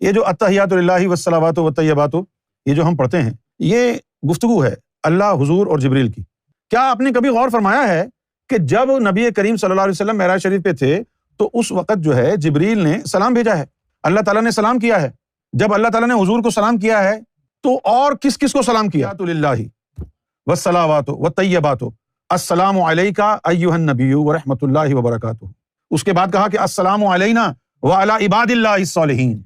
یہ جو التحیات للہ والصلوات والطیبات یہ جو ہم پڑھتے ہیں، یہ گفتگو ہے اللہ، حضور اور جبریل کی۔ کیا آپ نے کبھی غور فرمایا ہے کہ جب نبی کریم صلی اللہ علیہ وسلم معراج شریف پہ تھے تو اس وقت جو ہے جبریل نے سلام بھیجا ہے، اللہ تعالیٰ نے سلام کیا ہے۔ جب اللہ تعالیٰ نے حضور کو سلام کیا ہے تو اور کس کس کو سلام کیا؟ للہ والصلوات والطیبات السلام علیک ایھا النبی ورحمۃ اللہ وبرکاتہ۔ اس کے بعد کہا کہ السلام علینا وعلی عباد اللہ الصالحین۔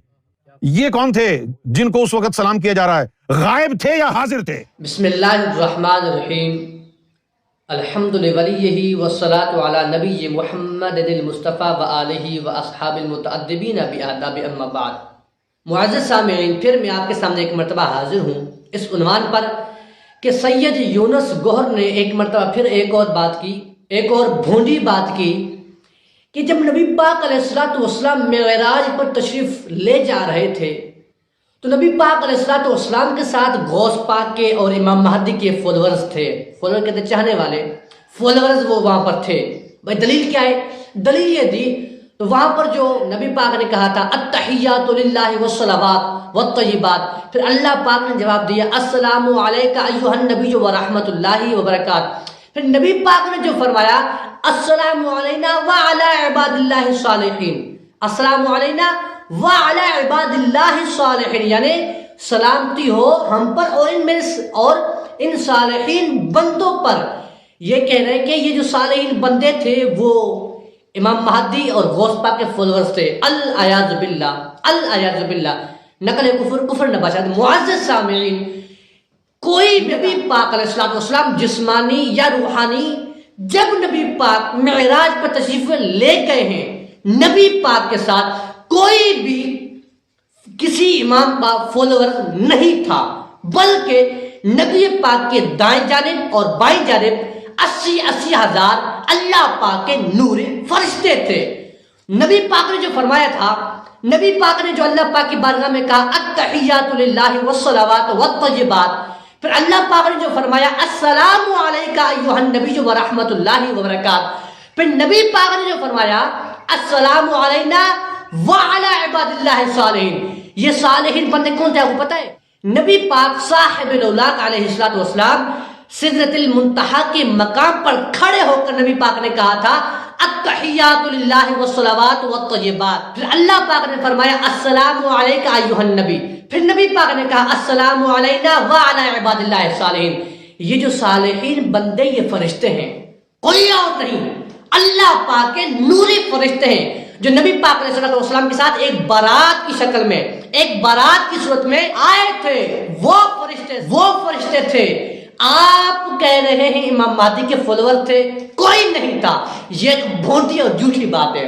یہ کون تھے جن کو اس وقت سلام کیا جا رہا ہے؟ غائب تھے یا حاضر تھے؟ بسم اللہ الرحمن الرحیم، الحمد لولیہ والصلاۃ علی نبی محمد المصطفیٰ وآلہ واصحاب المتأدبین بآداب اما بعد۔ معزز سامعین، پھر میں آپ کے سامنے ایک مرتبہ حاضر ہوں اس عنوان پر کہ سید یونس گوہر نے ایک مرتبہ پھر ایک اور بات کی، ایک اور بھونڈی بات کی کہ جب نبی پاک علیہ الصلوۃ والسلام معراج پر تشریف لے جا رہے تھے تو نبی پاک علیہ الصلوۃ والسلام کے ساتھ غوث پاک کے اور امام مہدی کے فالوورز تھے۔ فالوور کہتے چاہنے والے، فالوورز وہ وہاں پر تھے۔ بھائی دلیل کیا ہے؟ دلیل یہ دی تو وہاں پر جو نبی پاک نے کہا تھا التحیات للہ والصلوات والطیبات، پھر اللہ پاک نے جواب دیا السلام علیک ایھا النبی ورحمۃ اللہ وبرکاتہ۔ پھر نبی پاک نے جو فرمایا السلام علینا وعلی عباد اللہ الصالحین، السلام علینا وعلی عباد اللہ الصالحین، یعنی سلامتی ہو ہم پر اور ان صالحین بندوں پر۔ یہ کہہ رہے ہیں کہ یہ جو صالحین بندے تھے وہ امام مہدی اور غوث پاک کے فالوورز تھے۔ العیاذ باللہ، العیاذ باللہ، نقل کفر نباشد۔ معزز سامعین، کوئی نبی پاک علیہ السلام جسمانی یا روحانی جب نبی پاک معراج پر تشریف لے گئے ہیں، نبی پاک کے ساتھ کوئی بھی کسی امام کا فالوور نہیں تھا، بلکہ نبی پاک کے دائیں جانب اور بائیں جانب 80 ہزار اللہ پاک کے نور فرشتے تھے۔ نبی پاک نے جو فرمایا تھا، نبی پاک نے جو اللہ پاک کی بارگاہ میں کہا التحیات للہ والصلوات والطیبات، پھر اللہ پاک نے جو فرمایا السلام علیک ایھا النبی ورحمۃ اللہ وبرکاتہ، پھر نبی پاک نے جو فرمایا السلام علینا وعلی عباد اللہ الصالحین۔ یہ صالحین بندے کون تھے آپ کو پتہ ہے؟ نبی پاک صاحب الاولاق علیہ السلام سدرۃ المنتہا کے مقام پر کھڑے ہو کر نبی پاک نے کہا تھا التحیات للہ والصلوات والطیبات، پھر اللہ پاک نے فرمایا السلام علیک ایھا النبی، پھر نبی پاک نے کہا السلام علینا وعلی عباد اللہ الصالحین۔ یہ جو صالحین بندے یہ فرشتے ہیں، کوئی اور نہیں، اللہ پاک کے نوری فرشتے ہیں جو نبی پاک علیہ السلام کے ساتھ ایک بارات کی شکل میں، ایک بارات کی صورت میں آئے تھے۔ وہ فرشتے تھے۔ آپ کہہ رہے ہیں امام مہدی کے فالوور تھے، کوئی نہیں تھا۔ یہ ایک بھونڈی اور جھوٹی بات ہے۔